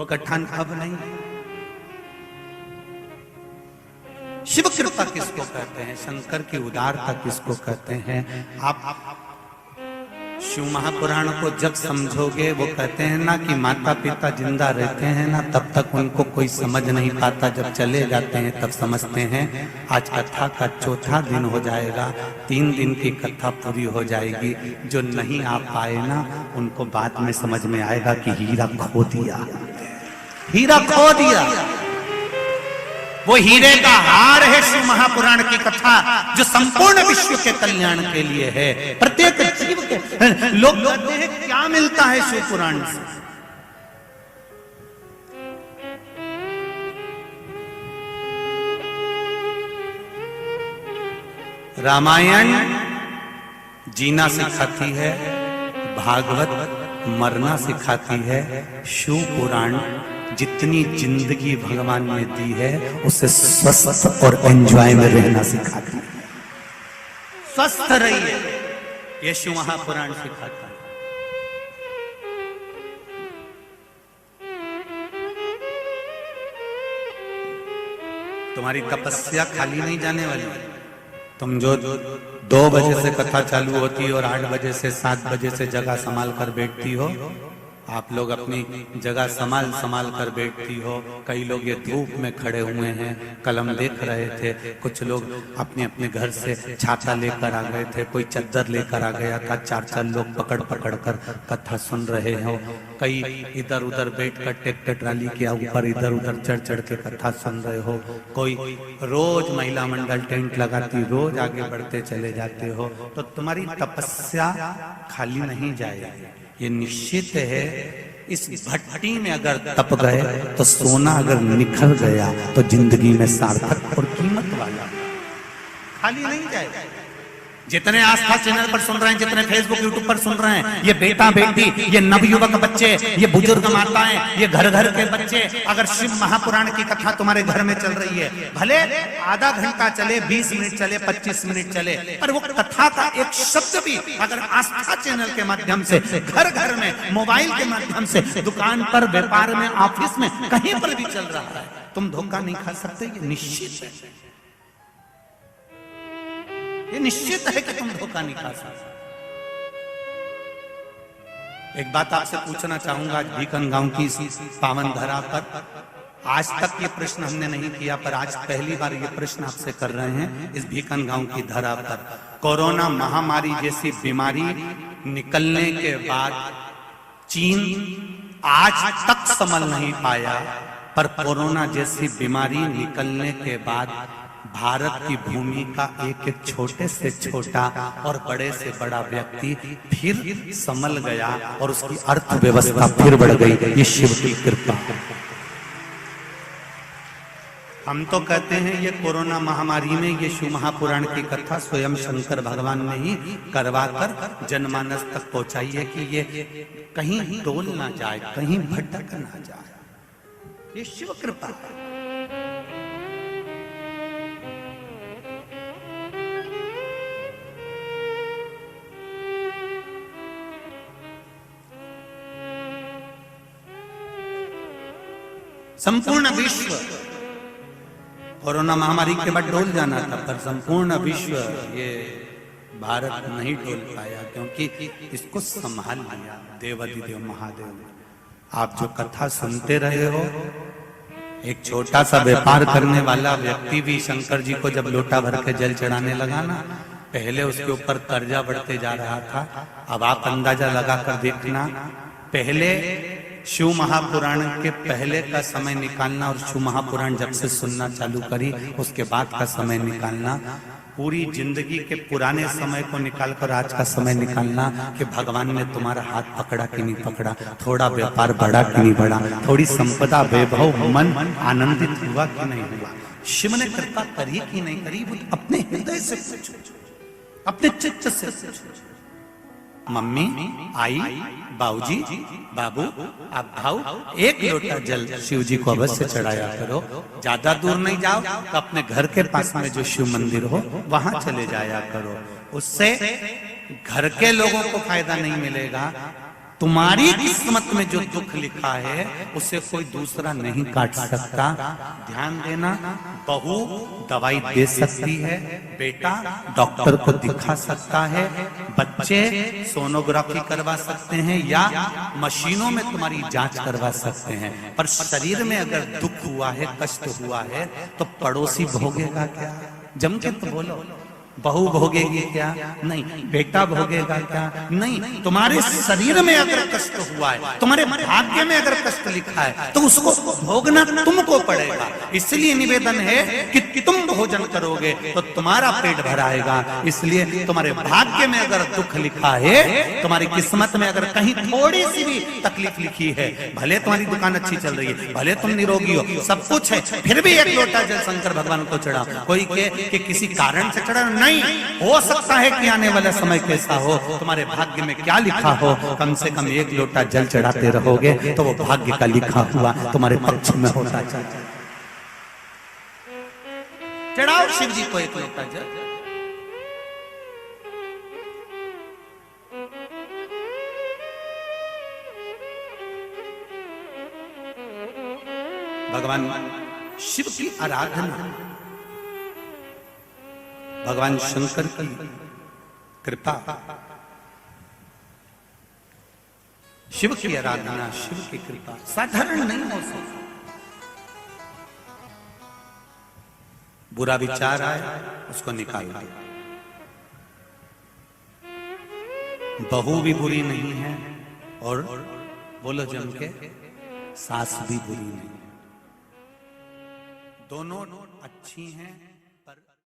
कथा अब नहीं। शिव कृपा किसको कहते हैं, शंकर की उदारता किसको कहते हैं? आप शिव महापुराण को जब समझोगे, वो कहते हैं ना कि माता पिता जिंदा रहते हैं ना तब तक उनको कोई समझ नहीं पाता, जब चले जाते हैं तब समझते हैं। आज कथा का चौथा दिन हो जाएगा, 3 दिन की कथा पूरी हो जाएगी। जो नहीं आ पाए ना उनको बाद में समझ में आएगा कि हीरा खो दिया, हीरा खो दिया। वो हीरे का हार है शिव महापुराण की कथा, जो संपूर्ण विश्व के कल्याण के लिए है। प्रत्येक जीव के लोग कहते हैं क्या मिलता है शिव पुराण से? रामायण जीना सिखाती है, भागवत मरना सिखाती है, शिव पुराण जितनी जिंदगी भगवान ने दी है उसे स्वस्थ और एंजॉय में रहना सिखाती है। स्वस्थ रहिए, ये शिव महापुराण सिखाता है। तुम्हारी तपस्या खाली नहीं जाने वाली। तुम जो 2 बजे से कथा चालू होती है और 8 बजे से 7 बजे से जगह संभाल कर बैठती हो, आप लोग अपनी जगह संभाल कर बैठती हो। कई लोग ये धूप में खड़े हुए हैं, कलम देख रहे थे। कुछ लोग अपने अपने घर से छाता लेकर आ गए थे, कोई चद्दर लेकर आ गया था। 4-4 लोग पकड़ कर कथा सुन रहे हो। कई इधर उधर बैठकर ट्रैक्टर ट्राली के ऊपर इधर उधर चढ़ के कथा सुन रहे हो। कोई रोज महिला मंडल टेंट लगाती, रोज आगे बढ़ते चले जाते हो। तो तुम्हारी तपस्या खाली नहीं जाएगी, ये निश्चित है। इस भट्टी में अगर तप गए तो सोना अगर निखर गया तो जिंदगी में सार्थक और कीमत वाला, खाली नहीं जाएगा। जितने आस्था चैनल पर सुन रहे हैं, जितने फेसबुक यूट्यूब पर सुन रहे हैं, ये बेटा बेटी, ये नवयुवक बच्चे, ये बुजुर्ग माताएं, ये घर घर के बच्चे, अगर शिव महापुराण की कथा तुम्हारे घर में चल रही है, भले आधा घंटा चले, 20 मिनट चले, 25 मिनट चले, पर वो कथा का एक शब्द भी अगर आस्था चैनल के माध्यम से घर घर में, मोबाइल के माध्यम से, दुकान पर, व्यापार में, ऑफिस में, कहीं पर भी चल रहा है, तुम धोखा नहीं खा सकते। ये निश्चित है, ये निश्चित है कि तुम धोखा नहीं खा सकते। एक बात आपसे पूछना चाहूंगा, आज भीकन की पावन धरा पर, आज तक ये प्रश्न हमने नहीं किया, पर आज पहली बार ये प्रश्न आपसे कर रहे हैं। इस भीकन की धरा पर कोरोना महामारी जैसी बीमारी निकलने के बाद चीन आज तक संभल नहीं पाया, पर कोरोना जैसी बीमारी निकलने के बाद भारत की भूमि का एक छोटे से छोटा और बड़े से बड़ा व्यक्ति फिर संभल गया और उसकी अर्थव्यवस्था फिर बढ़ गई। ये शिव की कृपा। हम तो कहते हैं ये कोरोना महामारी में ये शिव महापुराण की कथा स्वयं शंकर भगवान ने ही करवा कर जनमानस तक पहुंचाई है कि ये कहीं डोल ना जाए, कहीं भटक ना जाए। ये शिव कृपा। संपूर्ण विश्व कोरोना महामारी के बाद डोल जाना था, पर संपूर्ण विश्व ये भारत नहीं डोल पाया, क्योंकि इसको संभाल लिया देवाधिदेव महादेव। आप जो कथा सुनते रहे हो, एक छोटा सा व्यापार करने वाला व्यक्ति भी शंकर जी को जब लोटा भर के जल चढ़ाने लगा ना, पहले उसके ऊपर कर्जा बढ़ते जा रहा था। अब आप अंदाजा लगाकर देखना, पहले शिव महापुराण के पहले का समय निकालना और शिव महापुराण जब से सुनना चालू करी उसके बाद का समय निकालना, पूरी जिंदगी के पुराने समय को निकालकर आज का समय निकालना कि भगवान ने तुम्हारा हाथ पकड़ा कि नहीं पकड़ा, थोड़ा व्यापार बढ़ा कि नहीं बढ़ा, थोड़ी संपदा वैभव मन आनंदित हुआ कि नहीं हुआ, शिव ने कृपा करी कि नहीं करी, वो अपने हृदय से पूछो, अपने चित्त से पूछो। मम्मी, आई, बाबूजी, बाबू, आप भाऊ, एक लोटा जल शिव जी को अवश्य चढ़ाया करो। ज्यादा दूर नहीं जाओ तो अपने घर के पास में जो शिव मंदिर हो वहां चले जाया करो। उससे घर के लोगों को फायदा नहीं मिलेगा, तुम्हारी किस्मत में जो दुख लिखा है उसे कोई दूसरा नहीं काट सकता। ध्यान देना, बहू दवाई दे सकती है, बेटा डॉक्टर को दिखा सकता है, बच्चे सोनोग्राफी करवा सकते हैं या मशीनों में तुम्हारी जांच करवा सकते हैं, पर शरीर में अगर दुख हुआ है, कष्ट हुआ है, तो पड़ोसी भोगेगा क्या? जम के तो बोलो। बहू भोगेगी क्या? नहीं। बेटा भोगेगा क्या? नहीं। तुम्हारे शरीर में अगर कष्ट हुआ है, तुम्हारे भाग्य में अगर कष्ट लिखा है, तो उसको भोगना तुमको पड़ेगा। इसलिए निवेदन है कि तुम भोजन करोगे तो तुम्हारा पेट भराएगा। इसलिए तुम्हारे भाग्य में अगर दुख लिखा है, तुम्हारी किस्मत में अगर कहीं थोड़ी सी भी तकलीफ लिखी है, भले तुम्हारी दुकान अच्छी चल रही है, भले तुम निरोगी हो, सब कुछ है, फिर भी एक लोटा जल शंकर भगवान को चढ़ा। कोई कहे कि किसी कारण से चढ़ा, नहीं, हो सकता है कि आने वाला समय कैसा हो, तुम्हारे भाग्य में क्या लिखा हो, कम से कम एक लोटा जल चढ़ाते रहोगे तो वो भाग्य का लिखा हुआ तुम्हारे पक्ष में होता चलता। चढ़ाओ शिव जी को एक लोटा जल। भगवान शिव की आराधना, भगवान शंकर की कृपा, शिव की आराधना, शिव की कृपा साधारण नहीं हो सकती। बुरा विचार आए उसको निकाल दो। बहू भी बुरी नहीं है और बोलो जम के, सास भी बुरी नहीं है, दोनों अच्छी हैं।